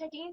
13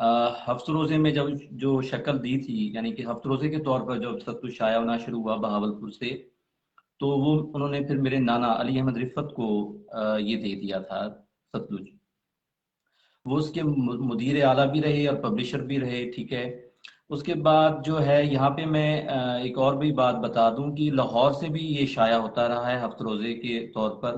ہفت روزے میں جب جو شکل دی تھی، یعنی کہ ہفت روزے کے طور پر جب ستلج شائع ہونا شروع ہوا بہاولپور سے، تو وہ انہوں نے پھر میرے نانا علی احمد رفت کو یہ دے دیا تھا ستلج. وہ اس کے مدیر اعلیٰ بھی رہے اور پبلشر بھی رہے. ٹھیک ہے. اس کے بعد جو ہے یہاں پہ میں ایک اور بھی بات بتا دوں کہ لاہور سے بھی یہ شائع ہوتا رہا ہے ہفت روزے کے طور پر،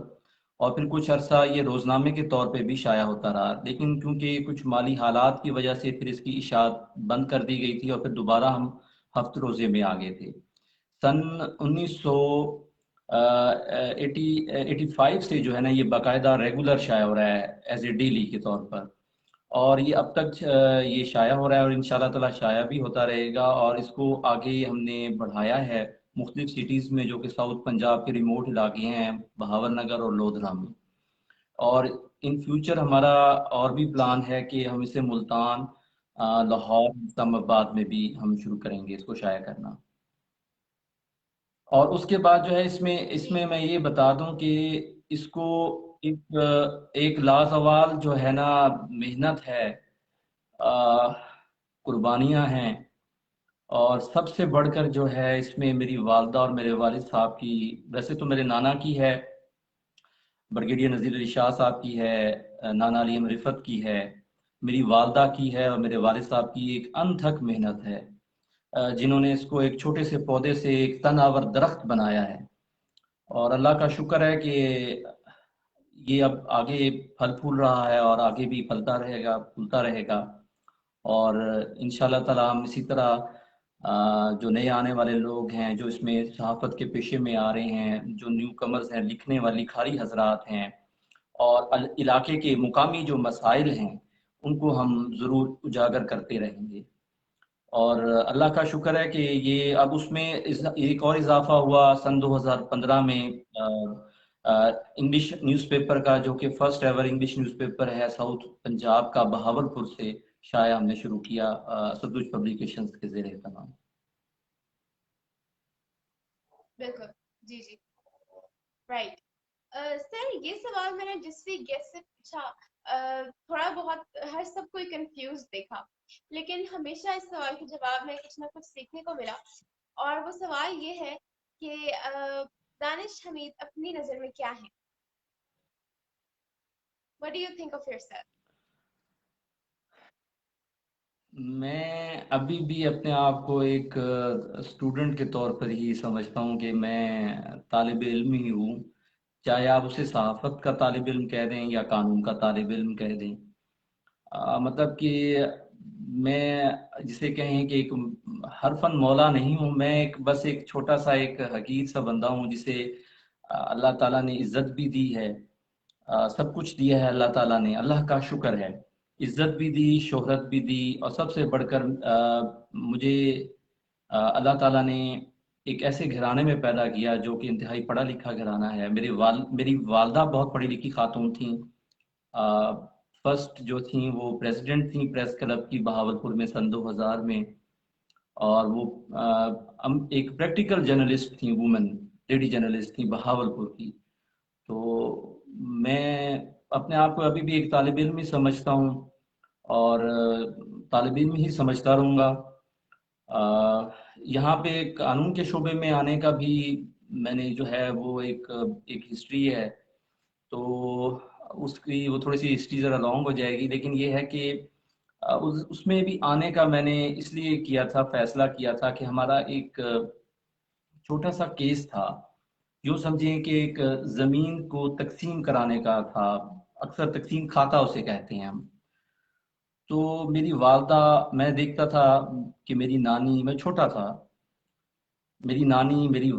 اور پھر کچھ عرصہ یہ روزنامے کے طور پہ بھی شائع ہوتا رہا، لیکن کیونکہ کچھ مالی حالات کی وجہ سے پھر اس کی اشاعت بند کر دی گئی تھی، اور پھر دوبارہ ہم ہفت روزے میں آ گئے تھے. سن 1985 سے جو ہے نا یہ باقاعدہ ریگولر شائع ہو رہا ہے ایز اے ڈیلی کے طور پر، اور یہ اب تک یہ شائع ہو رہا ہے، اور انشاءاللہ تعالی شائع بھی ہوتا رہے گا. اور اس کو آگے ہم نے بڑھایا ہے مختلف سٹیز میں جو کہ ساؤتھ پنجاب کے ریموٹ علاقے ہیں، بہاول نگر اور لودھرا میں. اور ان فیوچر ہمارا اور بھی پلان ہے کہ ہم اسے ملتان، لاہور، اسلام آباد میں بھی ہم شروع کریں گے اس کو شائع کرنا. اور اس کے بعد جو ہے اس میں میں یہ بتا دوں کہ اس کو ایک ایک لازوال جو ہے نا محنت ہے، قربانیاں ہیں، اور سب سے بڑھ کر جو ہے اس میں میری والدہ اور میرے والد صاحب کی، ویسے تو میرے نانا کی ہے، بریگیڈیئر نذیر علی شاہ صاحب کی ہے، نانا علی احمد رفت کی ہے، میری والدہ کی ہے، اور میرے والد صاحب کی ایک انتھک محنت ہے، جنہوں نے اس کو ایک چھوٹے سے پودے سے ایک تناور درخت بنایا ہے. اور اللہ کا شکر ہے کہ یہ اب آگے پھل پھول رہا ہے، اور آگے بھی پھلتا رہے گا، پھولتا رہے گا. اور انشاءاللہ تعالی ہم اسی طرح جو نئے آنے والے لوگ ہیں، جو اس میں صحافت کے پیشے میں آ رہے ہیں، جو نیو کمرز ہیں، لکھنے والی کھاری حضرات ہیں، اور علاقے کے مقامی جو مسائل ہیں ان کو ہم ضرور اجاگر کرتے رہیں گے. اور اللہ کا شکر ہے کہ یہ اب اس میں ایک اور اضافہ ہوا سن 2015 میں، انگلش نیوز پیپر کا، جو کہ first ever English news paper ہے ساؤتھ پنجاب کا، بہاولپور سے شائع ہم نے شروع کیا ستلج پبلیکیشنز کے زیر اہتمام. بالکل. جی جی. رائٹ. سر یہ سوال میں نے جس بھی گیسٹ سے پوچھا، تھوڑا بہت ہر سب کوئی کنفیوز دیکھا، لیکن ہمیشہ اس سوال کے جواب میں کچھ نہ کچھ سیکھنے کو ملا. اور وہ سوال یہ ہے کہ دانش حمید اپنی نظر میں کیا ہے؟ What do you think of yourself? میں ابھی بھی اپنے آپ کو ایک اسٹوڈنٹ کے طور پر ہی سمجھتا ہوں کہ میں طالب علم ہی ہوں، چاہے آپ اسے صحافت کا طالب علم کہہ دیں یا قانون کا طالب علم کہہ دیں. مطلب کہ میں جسے کہیں کہ ایک حرفن مولا نہیں ہوں، میں بس ایک چھوٹا سا ایک حقیر سا بندہ ہوں جسے اللہ تعالیٰ نے عزت بھی دی ہے، سب کچھ دیا ہے اللہ تعالیٰ نے، اللہ کا شکر ہے. عزت بھی دی، شہرت بھی دی، اور سب سے بڑھ کر مجھے اللہ تعالیٰ نے ایک ایسے گھرانے میں پیدا کیا جو کہ انتہائی پڑھا لکھا گھرانہ ہے. میری والدہ بہت پڑھی لکھی خاتون تھیں، فرسٹ جو تھیں وہ پریزیڈنٹ تھیں پریس کلب کی بہاولپور میں سن 2000 میں، اور وہ ایک پریکٹیکل جرنلسٹ تھیں، وومن لیڈی جرنلسٹ تھیں بہاولپور کی. تو میں اپنے آپ کو ابھی بھی ایک طالب علم ہی سمجھتا ہوں، اور طالب علم ہی سمجھتا رہوں گا. یہاں پہ قانون کے شعبے میں آنے کا بھی میں نے جو ہے وہ ایک ہسٹری ہے، تو اس کی وہ تھوڑی سی ہسٹری ذرا لانگ ہو جائے گی، لیکن یہ ہے کہ اس میں بھی آنے کا میں نے اس لیے کیا تھا، فیصلہ کیا تھا کہ ہمارا ایک چھوٹا سا کیس تھا، یوں سمجھیں کہ ایک زمین کو تقسیم کرانے کا تھا، اکثر تقسیم کھاتا اسے کہتے ہیں ہم. تو میری والدہ، میں دیکھتا تھا کہ میری نانی، میں چھوٹا تھا، میری نانی، میری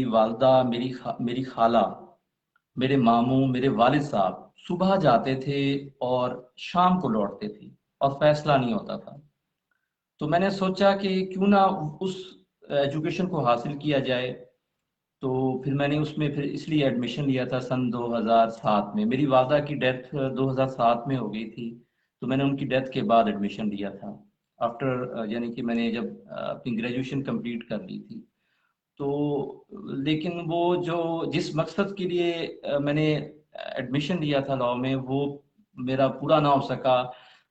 والدہ، میری خالہ، میرے ماموں، میرے والد صاحب صبح جاتے تھے اور شام کو لوٹتے تھے، اور فیصلہ نہیں ہوتا تھا. تو میں نے سوچا کہ کیوں نہ اس ایجوکیشن کو حاصل کیا جائے. تو پھر میں نے اس میں پھر اس لیے ایڈمیشن لیا تھا سن 2007 میں. میری والدہ کی ڈیتھ 2007 میں ہو گئی تھی، تو میں نے ان کی ڈیتھ کے بعد ایڈمیشن لیا تھا آفٹر، یعنی کہ میں نے جب اپنی گریجویشن کمپلیٹ کر لی تھی. تو لیکن وہ جو جس مقصد کے لیے میں نے ایڈمیشن لیا تھا لاء میں، وہ میرا پورا نہ ہو سکا.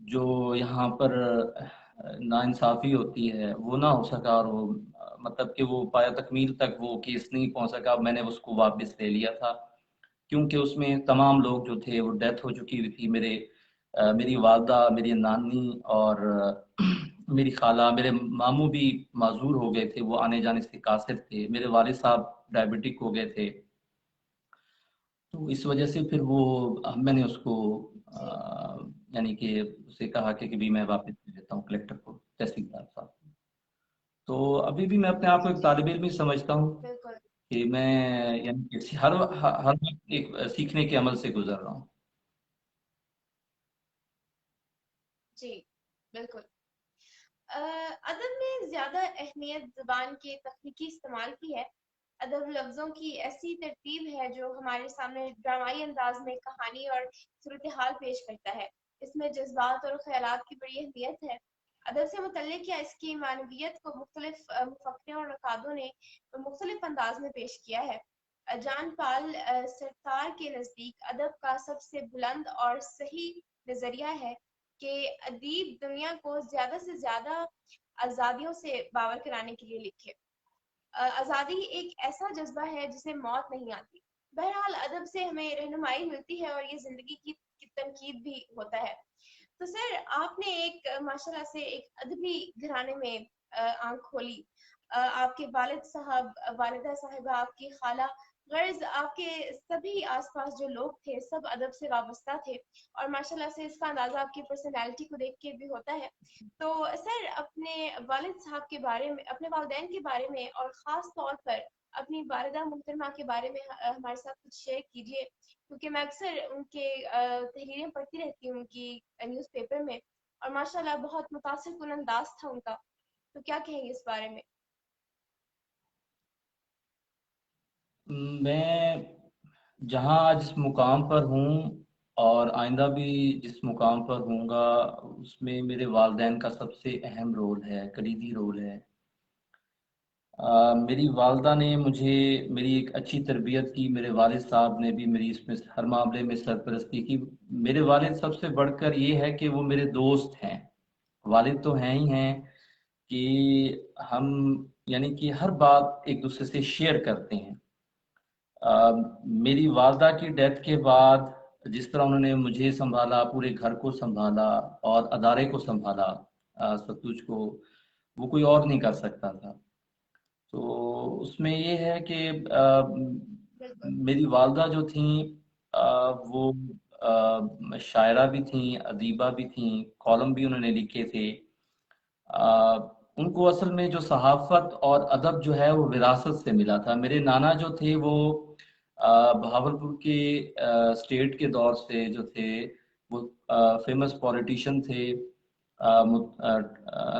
جو یہاں پر ناانصافی ہوتی ہے وہ نہ ہو سکا، اور وہ مطلب کہ وہ پایا تکمیل تک وہ کیس نہیں پہنچ سکا. میں نے اس کو واپس لے لیا تھا کیونکہ اس میں تمام لوگ جو تھے وہ ڈیتھ ہو چکی ہوئی تھی. میری والدہ، میری نانی اور میری خالہ، میرے ماموں بھی معذور ہو گئے تھے، وہ آنے جانے سے قاصر تھے. میرے والد صاحب ڈائبٹک ہو گئے تھے. تو اس وجہ سے پھر وہ میں نے اس کو جی یعنی کہ اسے کہا کہ بھی میں واپس دے دیتا ہوں کلیکٹر کو، تحصیلدار صاحب کو. تو ابھی بھی میں اپنے آپ کو ایک جی طالب علم ہی سمجھتا ہوں بالکل. کہ میں یعنی کہ ہر وقت ایک سیکھنے کے عمل سے گزر رہا ہوں. جی بالکل. ادب میں زیادہ اہمیت زبان کے تخلیقی استعمال کی ہے. ادب لفظوں کی ایسی ترتیب ہے جو ہمارے سامنے ڈرامائی انداز میں کہانی اور صورتحال پیش کرتا ہے. اس میں جذبات اور خیالات کی بڑی اہمیت ہے. ادب سے متعلق یا اس کی معنویت کو مختلف مفکروں اور نقادوں نے مختلف انداز میں پیش کیا ہے. جان پال سرکار کے نزدیک ادب کا سب سے بلند اور صحیح نظریہ ہے کہ ادیب دنیا کو زیادہ سے زیادہ آزادیوں سے باور کرانے کے لیے لکھے. آزادی ایک ایسا جذبہ ہے جسے موت نہیں آتی. بہرحال ادب سے ہمیں رہنمائی ملتی ہے اور یہ زندگی کی تنقید بھی ہوتا ہے. تو سر آپ نے ایک ماشاءاللہ سے ایک ادبی گھرانے میں آنکھ کھولی. آپ کے والد صاحب، والدہ صاحبہ، آپ کی خالہ، غرض آپ کے سبھی آس پاس جو لوگ تھے سب ادب سے وابستہ تھے، اور ماشاءاللہ سے اس کا اندازہ آپ کی پرسنالٹی کو دیکھ کے بھی ہوتا ہے. تو سر اپنے والد صاحب کے بارے میں، اپنے والدین کے بارے میں، اور خاص طور پر اپنی والدہ محترمہ کے بارے میں ہمارے ساتھ کچھ شیئر کیجیے، کیونکہ میں اکثر ان کے تحریریں پڑھتی رہتی ہوں ان کی نیوز پیپر میں، اور ماشاءاللہ بہت متاثر کن انداز تھا ان کا. تو کیا کہیں گے اس بارے میں؟ میں جہاں جس مقام پر ہوں اور آئندہ بھی جس مقام پر ہوں گا، اس میں میرے والدین کا سب سے اہم رول ہے، کلیدی رول ہے. میری والدہ نے مجھے میری ایک اچھی تربیت کی. میرے والد صاحب نے بھی میری اس میں ہر معاملے میں سرپرستی کی. میرے والد سب سے بڑھ کر یہ ہے کہ وہ میرے دوست ہیں. والد تو ہیں ہی ہیں کہ ہم یعنی کہ ہر بات ایک دوسرے سے شیئر کرتے ہیں. میری والدہ کی ڈیتھ کے بعد جس طرح انہوں نے مجھے سنبھالا، پورے گھر کو سنبھالا اور ادارے کو سنبھالا، ستوج کو، وہ کوئی اور نہیں کر سکتا تھا. تو اس میں یہ ہے کہ بالکل. میری والدہ جو تھیں وہ شاعرہ بھی تھیں، ادیبہ بھی تھیں، کالم بھی انہوں نے لکھے تھے. ان کو اصل میں جو صحافت اور ادب جو ہے وہ وراثت سے ملا تھا. میرے نانا جو تھے وہ بہاولپور کے اسٹیٹ کے دور سے جو تھے وہ فیمس پولیٹیشین تھے،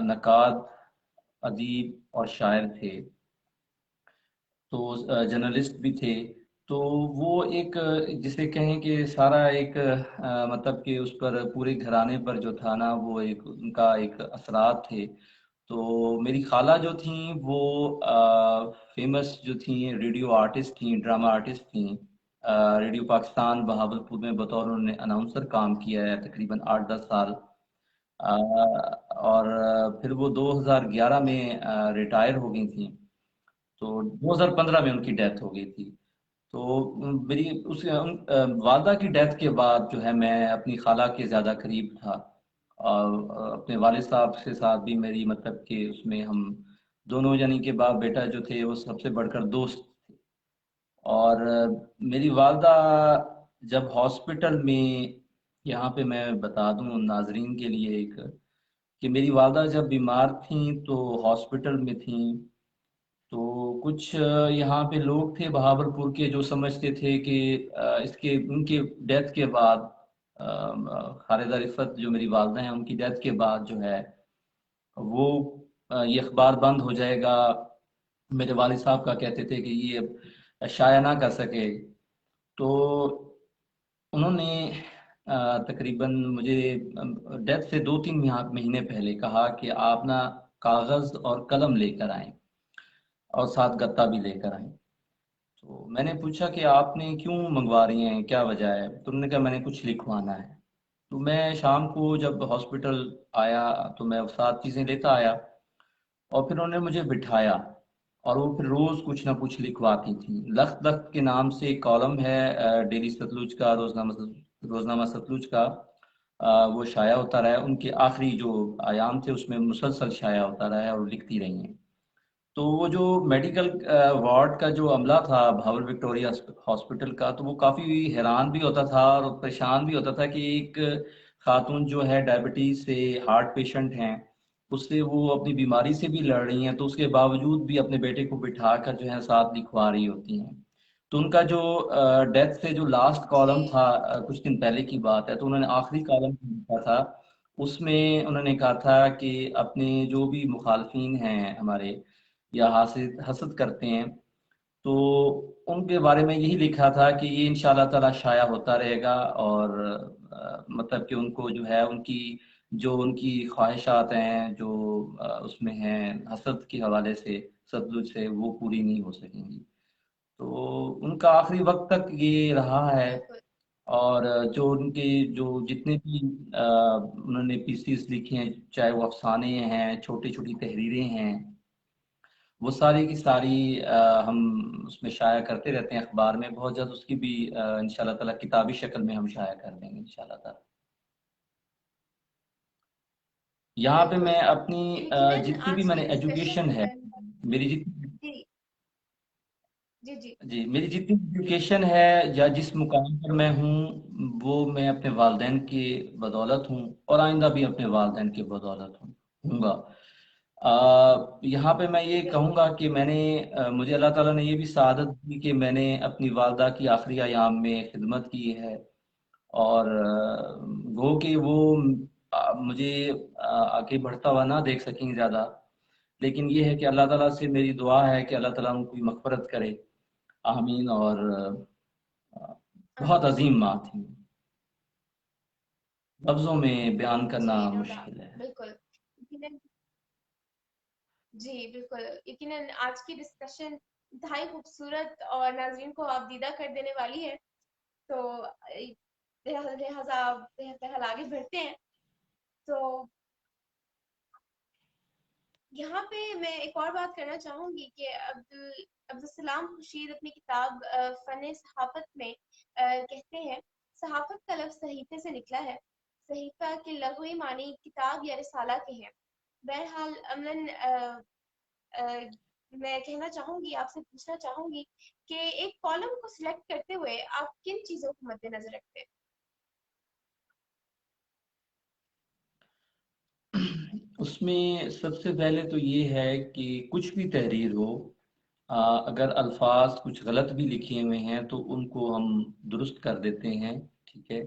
نقاد، ادیب اور شاعر تھے، تو جرنلسٹ بھی تھے. تو وہ ایک جسے کہیں کہ سارا ایک مطلب کہ اس پر پورے گھرانے پر جو تھا نا وہ ایک ان کا ایک اثرات تھے. تو میری خالہ جو تھیں وہ فیمس جو تھیں ریڈیو آرٹسٹ تھیں، ڈرامہ آرٹسٹ تھیں. ریڈیو پاکستان بہاولپور میں بطور انہوں نے اناؤنسر کام کیا ہے تقریباً 8-10 سال. اور پھر وہ 2011 میں ریٹائر ہو گئی تھیں. تو 2015 میں ان کی ڈیتھ ہو گئی تھی. تو میری اس والدہ کی ڈیتھ کے بعد جو ہے میں اپنی خالہ کے زیادہ قریب تھا، اور اپنے والد صاحب کے ساتھ بھی میری مطلب کہ اس میں ہم دونوں یعنی کہ باپ بیٹا جو تھے وہ سب سے بڑھ کر دوست تھے. اور میری والدہ جب ہاسپٹل میں، یہاں پہ میں بتا دوں ناظرین کے لیے ایک، کہ میری والدہ جب بیمار تھیں تو ہاسپٹل میں تھیں، تو کچھ یہاں پہ لوگ تھے بہاولپور کے جو سمجھتے تھے کہ اس کے ان کے ڈیتھ کے بعد خالدہ رفت جو میری والدہ ہیں ان کی ڈیتھ کے بعد جو ہے وہ یہ اخبار بند ہو جائے گا. میرے والد صاحب کا کہتے تھے کہ یہ شائع نہ کر سکے. تو انہوں نے تقریباً مجھے ڈیتھ سے 2-3 مہینے پہلے کہا کہ آپ نا کاغذ اور قلم لے کر آئیں اور ساتھ گتا بھی لے کر آئیں. تو میں نے پوچھا کہ آپ نے کیوں منگوا رہی ہیں، کیا وجہ ہے؟ تو انہوں نے کہا میں نے کچھ لکھوانا ہے۔ تو میں شام کو جب ہاسپٹل آیا تو میں 7 چیزیں لیتا آیا، اور پھر انہوں نے مجھے بٹھایا، اور وہ پھر روز کچھ نہ کچھ لکھواتی تھیں۔ لخت لخت کے نام سے ایک کالم ہے ڈیلی ستلج کا، روزنامہ ستلج کا، وہ شائع ہوتا رہا ہے، ان کے آخری جو ایام تھے اس میں مسلسل شائع ہوتا رہا ہے اور لکھتی رہی ہیں۔ تو وہ جو میڈیکل وارڈ کا جو عملہ تھا بھاول وکٹوریا ہاسپٹل کا، تو وہ کافی حیران بھی ہوتا تھا اور پریشان بھی ہوتا تھا کہ ایک خاتون جو ہے ڈائبٹیز سے، ہارٹ پیشنٹ ہیں، اس سے وہ اپنی بیماری سے بھی لڑ رہی ہیں، تو اس کے باوجود بھی اپنے بیٹے کو بٹھا کر جو ہے ساتھ لکھوا رہی ہوتی ہیں۔ تو ان کا جو ڈیتھ سے جو لاسٹ کالم جی تھا، کچھ دن پہلے کی بات ہے، تو انہوں نے آخری کالم لکھا تھا، اس میں انہوں نے کہا تھا کہ اپنے جو بھی مخالفین ہیں ہمارے یا حسد کرتے ہیں، تو ان کے بارے میں یہی لکھا تھا کہ یہ انشاءاللہ تعالی شائع ہوتا رہے گا، اور مطلب کہ ان کو جو ہے ان کی خواہشات ہیں جو اس میں ہیں حسد کے حوالے سے، ستلج سے، وہ پوری نہیں ہو سکیں گی۔ تو ان کا آخری وقت تک یہ رہا ہے، بالکل اور جو ان کے جو جتنے بھی انہوں نے پیسز لکھے ہیں، چاہے وہ افسانے ہیں، چھوٹی چھوٹی تحریریں ہیں، وہ ساری کی ساری ہم اس میں شائع کرتے رہتے ہیں اخبار میں۔ بہت جلد اس کی بھی انشاءاللہ تعالی کتابی شکل میں ہم شائع کر دیں گے انشاءاللہ تعالی۔ یہاں پہ بالکل میں اپنی یقیناً جتنی بھی آج میں کی نے ڈسکشن ایجوکیشن ہے، میری جتنی جی جی جی جی میری جتنی ایجوکیشن ہے یا جس مقام پر میں ہوں، وہ میں اپنے والدین کی بدولت ہوں، اور آئندہ بھی اپنے والدین کی بدولت ہوں گا۔ یہاں پہ میں یہ کہوں بالکل گا کہ میں نے مجھے اللہ تعالیٰ نے یہ بھی سعادت دی کہ میں نے اپنی والدہ کی آخری ایام میں خدمت کی ہے، اور گو کہ وہ مجھے آگے بڑھتا ہوا نہ دیکھ سکیں زیادہ، لیکن یہ ہے کہ اللہ تعالیٰ سے میری دعا ہے کہ اللہ تعالیٰ ان کی مغفرت کرے، آمین۔ اور بہت آمین عظیم ماں تھی، لفظوں میں بیان کرنا جی نو ڈاؤٹ مشکل ہے۔ بالکل یقیناً جی بالکل یقیناً آج کی ڈسکشن انتہائی خوبصورت اور ناظرین کو آپ دیدہ کر دینے والی ہے، تو لہذا فیلحال آگے بڑھتے ہیں۔ تو یہاں پہ میں ایک اور بات کرنا چاہوں گی کہ عبدالسلام خورشید اپنی کتاب فن صحافت میں کہتے ہیں، صحافت کا لفظ صحیفے سے نکلا ہے، صحیفہ کے لغوی معنی کتاب یا رسالہ کے ہیں۔ بہرحال عملاً میں کہنا چاہوں گی، آپ سے پوچھنا چاہوں گی کہ ایک کالم کو سلیکٹ کرتے ہوئے آپ کن چیزوں کو مد نظر رکھتے ہیں؟ اس میں سب سے پہلے تو یہ ہے کہ کچھ بھی تحریر ہو، اگر الفاظ کچھ غلط بھی لکھے ہوئے ہیں تو ان کو ہم درست کر دیتے ہیں، ٹھیک ہے،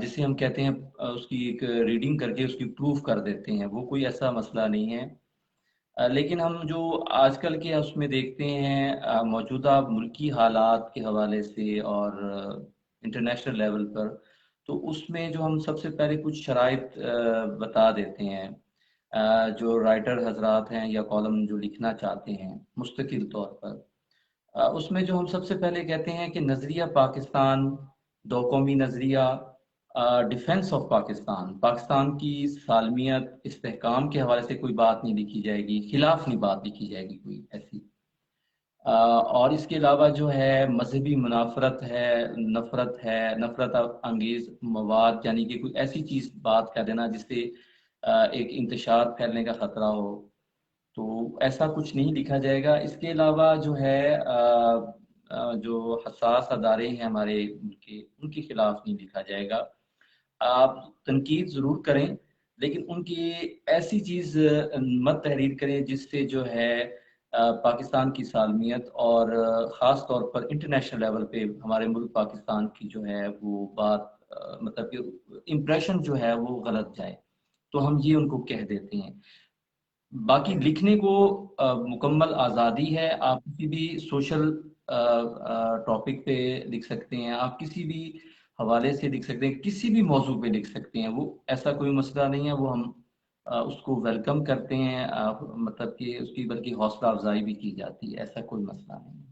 جسے ہم کہتے ہیں اس کی ایک ریڈنگ کر کے اس کی پروف کر دیتے ہیں، وہ کوئی ایسا مسئلہ نہیں ہے۔ لیکن ہم جو آج کل کے اس میں دیکھتے ہیں موجودہ ملکی حالات کے حوالے سے اور انٹرنیشنل لیول پر، تو اس میں جو ہم سب سے پہلے کچھ شرائط بتا دیتے ہیں، جو رائٹر حضرات ہیں یا کالم جو لکھنا چاہتے ہیں مستقل طور پر، اس میں جو ہم سب سے پہلے کہتے ہیں کہ نظریہ پاکستان، دو قومی نظریہ، ڈیفنس آف پاکستان، پاکستان کی سالمیت، استحکام کے حوالے سے کوئی بات نہیں لکھی جائے گی، خلاف نہیں بات لکھی جائے گی کوئی ایسی۔ اور اس کے علاوہ جو ہے مذہبی منافرت ہے، نفرت انگیز مواد، یعنی کہ کوئی ایسی چیز بات کر دینا جس سے ایک انتشار پھیلنے کا خطرہ ہو، تو ایسا کچھ نہیں لکھا جائے گا۔ اس کے علاوہ جو ہے جو حساس ادارے ہیں ہمارے ملک کے، ان کے خلاف نہیں لکھا جائے گا۔ آپ تنقید ضرور کریں، لیکن ان کی ایسی چیز مت تحریر کریں جس سے جو ہے پاکستان کی سالمیت اور خاص طور پر انٹرنیشنل لیول پہ ہمارے ملک پاکستان کی جو ہے وہ بات مطلب کہ امپریشن جو ہے وہ غلط جائے، تو ہم یہ ان کو کہہ دیتے ہیں۔ باقی لکھنے کو مکمل آزادی ہے، آپ کسی بھی سوشل ٹاپک پہ لکھ سکتے ہیں، آپ کسی بھی حوالے سے لکھ سکتے ہیں، کسی بھی موضوع پہ لکھ سکتے ہیں، وہ ایسا کوئی مسئلہ نہیں ہے، وہ ہم اس کو ویلکم کرتے ہیں، مطلب کہ اس کی بلکہ حوصلہ افزائی بھی کی جاتی ہے، ایسا کوئی مسئلہ نہیں ہے۔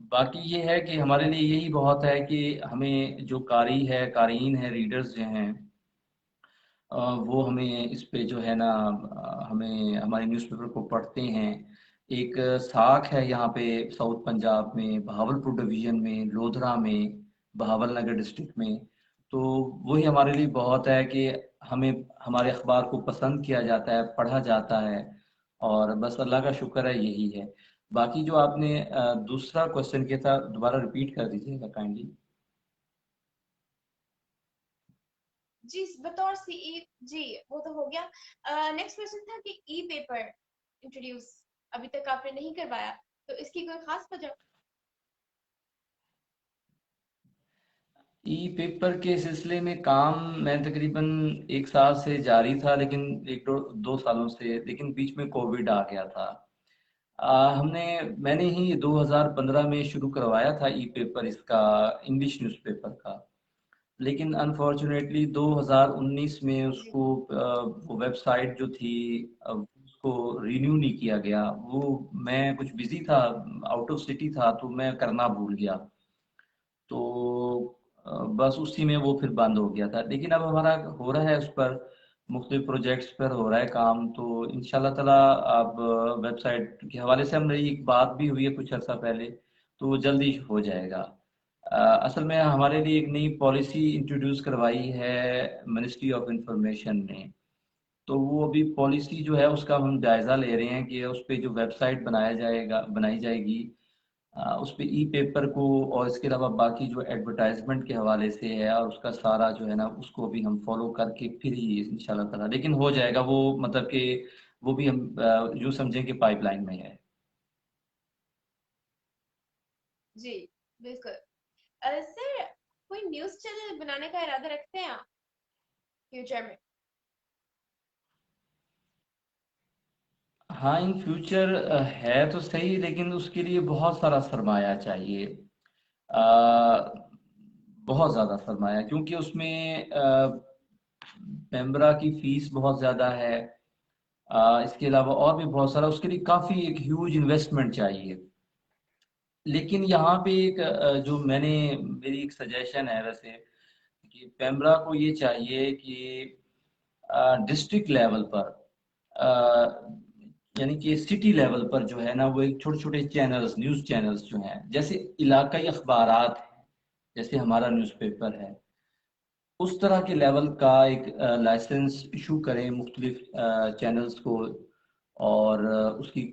باقی یہ ہے کہ ہمارے لیے یہی بہت ہے کہ ہمیں جو قاری ہے، قارئین ہیں، ریڈرز جو ہیں، وہ ہمیں اس پہ جو ہے نا ہمیں ہمارے نیوز پیپر کو پڑھتے ہیں۔ ایک ساکھ ہے یہاں پہ ساؤتھ پنجاب میں، بہاول پور ڈویژن میں، لودھرا میں، بہاول نگر ڈسٹرکٹ میں، تو وہی ہمارے لیے بہت ہے کہ ہمیں ہمارے اخبار کو پسند کیا جاتا ہے، پڑھا جاتا ہے، اور بس اللہ کا شکر ہے یہی ہے۔ باقی جو آپ نے دوسرا کوشچن کیا تھا، دوبارہ ریپیٹ کر دیجیے گا کائنڈلی۔ جی بطور سی ای جی وہ تو ہو گیا۔ نیکسٹ کوشچن تھا کہ ای پیپر انٹروڈیوس ابھی تک آپ نے نہیں کروایا، تو اس کی کوئی خاص وجہ؟ ای پیپر کے سلسلے میں کام میں تقریباً 1 سال سے جاری تھا، لیکن 1 2 سالوں سے، لیکن بیچ میں کووڈ آ گیا تھا۔ میں نے ہی 2015 میں شروع کروایا تھا ای پیپر، اس کا انگلش نیوز پیپر کا، لیکن انفارچونیٹلی 2019 میں اس جی کو وہ ویب سائٹ جو تھی اس کو رینیو نہیں کیا گیا۔ وہ میں کچھ بزی تھا، آؤٹ آف سٹی تھا، تو میں کرنا بھول گیا، تو بس اسی میں وہ پھر بند ہو گیا تھا۔ لیکن اب ہمارا ہو رہا ہے، اس پر مختلف پروجیکٹس پر ہو رہا ہے کام، تو انشاءاللہ تعالیٰ اب ویب سائٹ کے حوالے سے ہماری ایک بات بھی ہوئی ہے کچھ عرصہ پہلے، تو وہ جلدی ہو جائے گا۔ اصل میں ہمارے لیے ایک نئی پالیسی انٹروڈیوس کروائی ہے منسٹری آف انفارمیشن نے، تو وہ ابھی پالیسی جو ہے اس کا ہم جائزہ لے رہے ہیں کہ اس پہ جو ویب سائٹ بنائی جائے گی، اس پہ ای پیپر کو اور اس کے علاوہ باقی جو ایڈورٹائزمنٹ کے حوالے سے ہے اور اس کا سارا جو ہے نا اس کو بھی ہم فالو کر کے پھر ہی انشاءاللہ تعالیٰ، لیکن ہو جائے گا وہ، مطلب کہ وہ بھی ہم جو سمجھیں کہ پائپ لائن میں ہے۔ جی بالکل۔ سر کوئی نیوز چینل بنانے کا ارادہ رکھتے ہیں آپ فیوچر میں؟ ہاں ان فیوچر ہے تو صحیح، لیکن اس کے لیے بہت سارا سرمایہ چاہیے، بہت زیادہ سرمایہ، کیونکہ اس میں پیمبرا کی فیس بہت زیادہ ہے، اس کے علاوہ اور بھی بہت سارا، اس کے لیے کافی ایک ہیوج انویسٹمنٹ چاہیے۔ لیکن یہاں پہ ایک جو میری ایک سجیشن ہے ویسے، کہ پیمبرا کو یہ چاہیے کہ ڈسٹرکٹ لیول پر، یعنی کہ سٹی لیول پر جو ہے نا، وہ ایک چھوٹے چھوٹے چینلز، نیوز چینلز جو ہیں، جیسے علاقائی اخبارات ہیں، جیسے ہمارا نیوز پیپر ہے، اس طرح کے لیول کا ایک لائسنس ایشو کریں مختلف چینلز کو، اور اس کی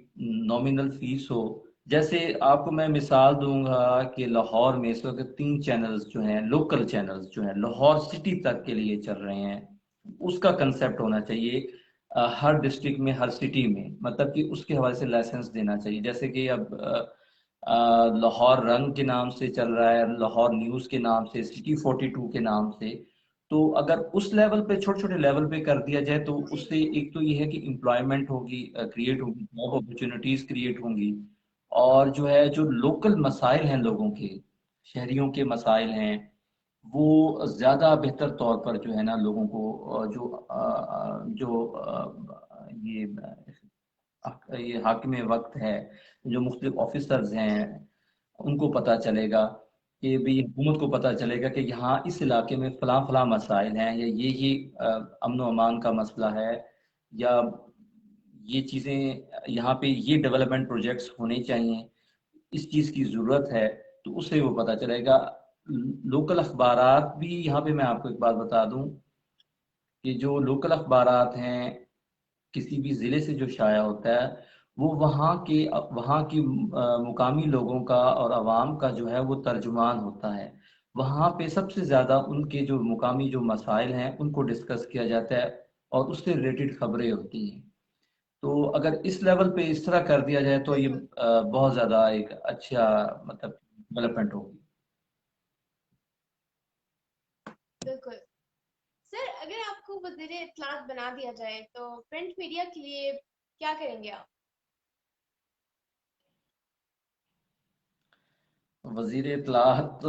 نامینل فیس ہو۔ جیسے آپ کو میں مثال دوں گا کہ لاہور میں اس وقت 3 چینلز جو ہیں، لوکل چینلز جو ہیں، لاہور سٹی تک کے لیے چل رہے ہیں، اس کا کنسپٹ ہونا چاہیے ہر ڈسٹرکٹ میں، ہر سٹی میں، مطلب کہ اس کے حوالے سے لائسنس دینا چاہیے۔ جیسے کہ اب لاہور رنگ کے نام سے چل رہا ہے، لاہور نیوز کے نام سے، سٹی 42 کے نام سے، تو اگر اس لیول پہ، چھوٹے چھوٹے لیول پہ کر دیا جائے، تو جی اس سے ایک تو یہ ہے کہ امپلائمنٹ ہوگی، کریٹ ہوگی، جاب اپرچونیٹیز کریٹ ہوں گی، اور جو ہے جو لوکل مسائل ہیں لوگوں کے، شہریوں کے مسائل ہیں، وہ زیادہ بہتر طور پر جو ہے نا لوگوں کو جو یہ یہ حاکم وقت ہے، جو مختلف آفیسرز ہیں، جی ان کو پتہ چلے گا، کہ بھی حکومت کو پتہ چلے گا کہ یہاں اس علاقے میں فلاں فلاں مسائل ہیں، یا یہ امن و امان کا مسئلہ ہے، یا یہ چیزیں یہاں پہ یہ ڈیولپمنٹ پروجیکٹس ہونے چاہیے، اس چیز کی ضرورت ہے، تو اس سے وہ پتہ چلے گا۔ لوکل اخبارات بھی، یہاں پہ میں آپ کو ایک بات بتا دوں کہ جو لوکل اخبارات ہیں کسی بھی ضلع سے جو شائع ہوتا ہے، وہ وہاں کی مقامی لوگوں کا اور عوام کا جو ہے وہ ترجمان ہوتا ہے۔ وہاں پہ سب سے زیادہ ان کے جو مقامی جو مسائل ہیں ان کو ڈسکس کیا جاتا ہے، اور اس سے ریلیٹڈ خبریں ہوتی ہیں۔ تو اگر اس لیول پہ اس طرح کر دیا جائے تو یہ بالکل بہت زیادہ ایک اچھا، مطلب ڈیولپمنٹ ہوگی۔ بالکل۔ سر اگر آپ کو وزیر اطلاعات بنا دیا جائے تو پرنٹ میڈیا کے لیے کیا کریں گے آپ؟ وزیر اطلاعات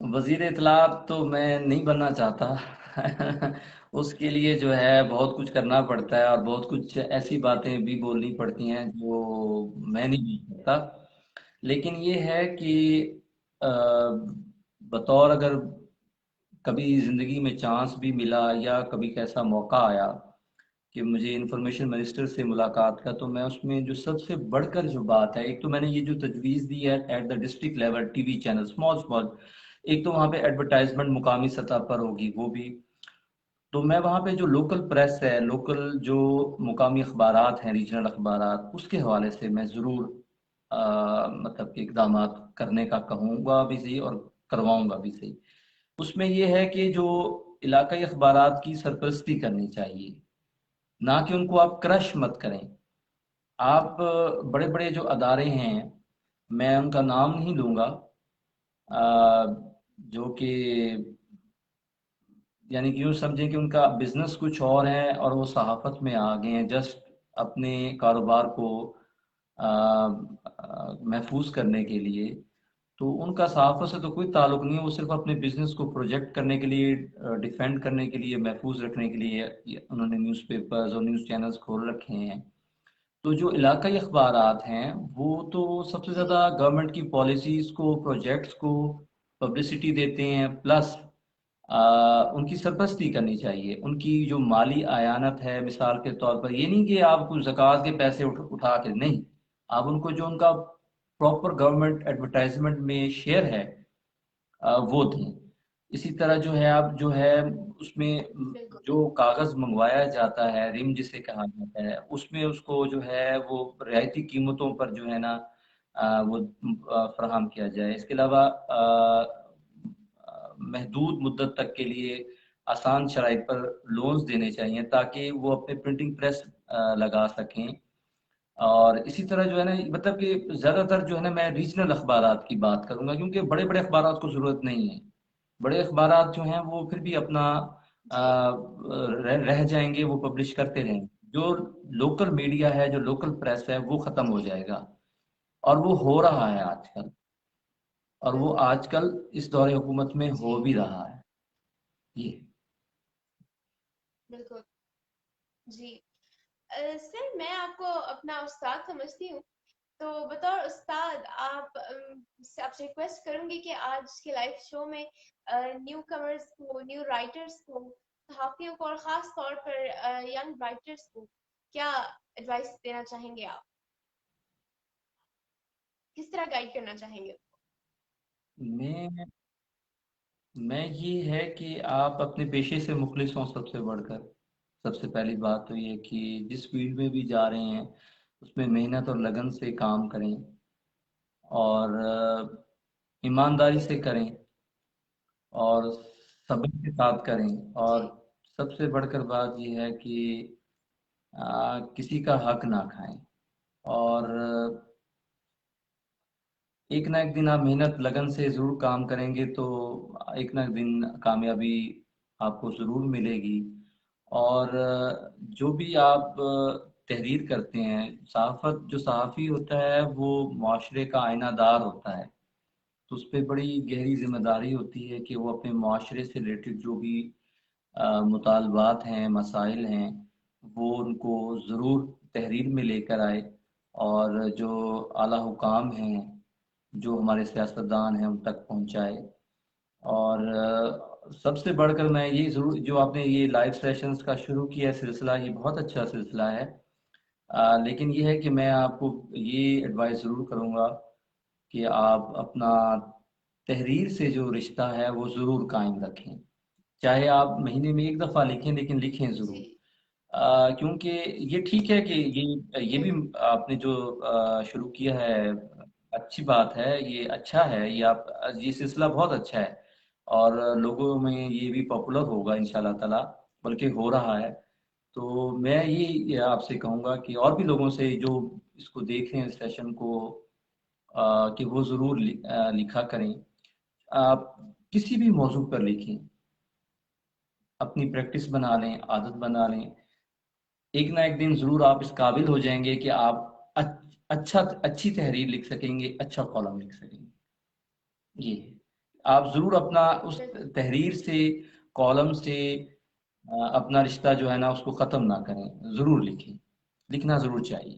وزیر اطلاعات تو میں نہیں بننا چاہتا اس کے لیے جو ہے بہت کچھ کرنا پڑتا ہے، اور بہت کچھ ایسی باتیں بھی بولنی پڑتی ہیں جو میں نہیں بول سکتا۔ لیکن یہ ہے کہ بطور اگر کبھی زندگی میں چانس بھی ملا یا کبھی کیسا موقع آیا کہ مجھے انفارمیشن منسٹر سے ملاقات کا، تو میں اس میں جو سب سے بڑھ کر جو بات ہے، ایک تو میں نے یہ جو تجویز دی ہے at the district level TV channel small, ایک تو وہاں پہ ایڈورٹائزمنٹ مقامی سطح پر ہوگی وہ بھی، تو میں وہاں پہ جو لوکل پریس ہے، لوکل جو مقامی اخبارات ہیں، ریجنل اخبارات، اس کے حوالے سے میں ضرور مطلب کہ اقدامات کرنے کا کہوں گا بھی صحیح اور کرواؤں گا بھی صحیح۔ اس میں یہ ہے کہ جو علاقائی اخبارات کی سرپرستی کرنی چاہیے، نہ کہ ان کو آپ کرش مت کریں۔ آپ بڑے بڑے جو ادارے ہیں، میں ان کا نام نہیں لوں گا، جو کہ یعنی کہ یوں سمجھیں کہ ان کا بزنس کچھ اور ہے اور وہ صحافت میں آ گئے ہیں جسٹ اپنے کاروبار کو محفوظ کرنے کے لیے، تو ان کا صحافت سے تو کوئی تعلق نہیں ہے، وہ صرف اپنے بزنس کو پروجیکٹ کرنے کے لیے، ڈیفینڈ کرنے کے لیے، محفوظ رکھنے کے لیے انہوں نے نیوز پیپرز اور نیوز چینلز کھول رکھے ہیں۔ تو جو علاقائی اخبارات ہیں وہ تو سب سے جی زیادہ گورنمنٹ کی پالیسیز کو، پروجیکٹس کو پبلسٹی دیتے ہیں، پلس ان کی سرپرستی کرنی چاہیے۔ ان کی جو مالی اعانت ہے، مثال کے طور پر یہ نہیں کہ آپ کو زکوٰۃ کے پیسے اٹھا کے، نہیں، آپ ان کو جو ان کا پراپر گورنمنٹ ایڈورٹائزمنٹ میں شیئر ہے وہ دیں۔ اسی طرح جو ہے آپ جو ہے اس میں بالکل جو کاغذ منگوایا جاتا ہے، ریم جسے کہا جاتا ہے، اس میں اس کو جو ہے وہ رعایتی قیمتوں پر جو ہے نا وہ فراہم کیا جائے۔ اس کے علاوہ محدود مدت تک کے لیے آسان شرائط پر لونز دینے چاہیے تاکہ وہ اپنے پرنٹنگ پریس لگا سکیں۔ اور اسی طرح جو ہے نا مطلب کہ زیادہ تر جو ہے نا میں ریجنل اخبارات کی بات کروں گا، کیونکہ بڑے بڑے اخبارات کو ضرورت نہیں ہے۔ بڑے اخبارات جو ہیں وہ پھر بھی اپنا جی رہ جائیں گے، وہ پبلش کرتے رہیں گے۔ جو لوکل میڈیا ہے، جو لوکل پریس ہے، وہ ختم ہو جی جائے گا، اور وہ ہو رہا ہے آج کل، اور وہ بالکل آج کل اس دور حکومت میں جی ہو بھی رہا ہے یہ۔ بالکل جی سر میں آپ کو اپنا استاد سمجھتی ہوں، تو بطور استاد آپ سے آپ سے ریکویسٹ کروں گی کہ آج کے لائف شو میں نیو کمرز کو، نیو رائٹرز کو، صحافیوں کو، اور خاص طور پر ینگ رائٹرز کو کیا ایڈوائس دینا چاہیں گے؟ آپ کس طرح گائیڈ کرنا چاہیں گے؟ میں میں یہ ہے کہ آپ اپنے پیشے سے مخلص ہوں، سب سے بڑھ کر سب سے پہلی بات تو یہ کہ جس فیلڈ میں بھی جا رہے ہیں اس میں محنت اور لگن سے کام کریں، اور ایمانداری سے کریں، اور صبر کے ساتھ کریں، اور جی سب سے بڑھ کر بات یہ ہے کہ کسی کا حق نہ کھائیں، اور ایک نہ ایک دن آپ محنت لگن سے ضرور کام کریں گے تو ایک نہ ایک دن کامیابی آپ کو ضرور ملے گی۔ اور جو بھی آپ تحریر کرتے ہیں، صحافت، جو صحافی ہوتا ہے وہ معاشرے کا آئینہ دار ہوتا ہے، تو اس پہ بڑی گہری ذمہ داری ہوتی ہے کہ وہ اپنے معاشرے سے ریلیٹڈ جو بھی مطالبات ہیں، مسائل ہیں، وہ ان کو ضرور تحریر میں لے کر آئے، اور جو اعلیٰ حکام ہیں، جو ہمارے سیاستدان ہیں، ان تک پہنچائے۔ اور سب سے بڑھ کر میں یہ ضرور، جو آپ نے یہ لائیو سیشنز کا شروع کیا ہے سلسلہ، یہ بہت اچھا سلسلہ ہے، لیکن یہ ہے کہ میں آپ کو یہ ایڈوائس ضرور کروں گا کہ آپ اپنا تحریر سے جو رشتہ ہے وہ ضرور قائم رکھیں، چاہے آپ مہینے میں ایک دفعہ لکھیں، لیکن لکھیں ضرور۔ جی کیونکہ یہ ٹھیک ہے کہ یہ بھی بالکل آپ نے جو شروع کیا ہے اچھی بات ہے، یہ اچھا ہے، یہ آپ یہ سلسلہ بہت اچھا ہے، اور لوگوں میں یہ بھی پاپولر ہوگا ان شاء اللہ تعالیٰ، بلکہ ہو رہا ہے۔ تو میں یہ آپ سے کہوں گا کہ اور بھی لوگوں سے جو اس کو دیکھیں، اس سیشن کو، کہ وہ ضرور لکھا کریں۔ آپ کسی بھی موضوع پر لکھیں، اپنی پریکٹس بنا لیں، عادت بنا لیں، ایک نہ ایک دن ضرور آپ اس قابل ہو جائیں گے کہ آپ اچھی تحریر لکھ سکیں گے، اچھا کالم لکھ سکیں گے۔ یہ ہے، آپ ضرور اپنا اس بالکل تحریر سے، کالم سے اپنا رشتہ جو ہے نا اس کو ختم نہ کریں، ضرور لکھیں، لکھنا ضرور چاہیے۔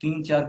3-4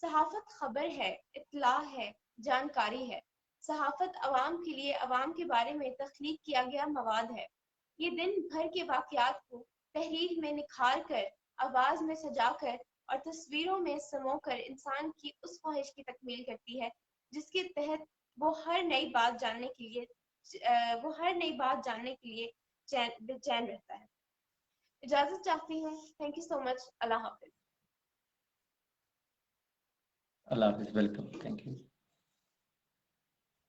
صحافت خبر ہے، اطلاع ہے، جانکاری ہے۔ صحافت عوام کے لیے عوام کے بارے میں تخلیق کیا گیا مواد ہے۔ یہ دن بھر کے واقعات کو تحریر میں نکھار کر، آواز میں سجا کر اور تصویروں میں سمو کر انسان کی اس خواہش کی تکمیل کرتی ہے جس کے تحت وہ ہر نئی بات جاننے کے لیے بے چین رہتا ہے۔ اجازت چاہتی ہوں۔ تھینک یو سو مچ۔ اللہ حافظ۔ اللہ حافظ، ویلکم، تھینک یو۔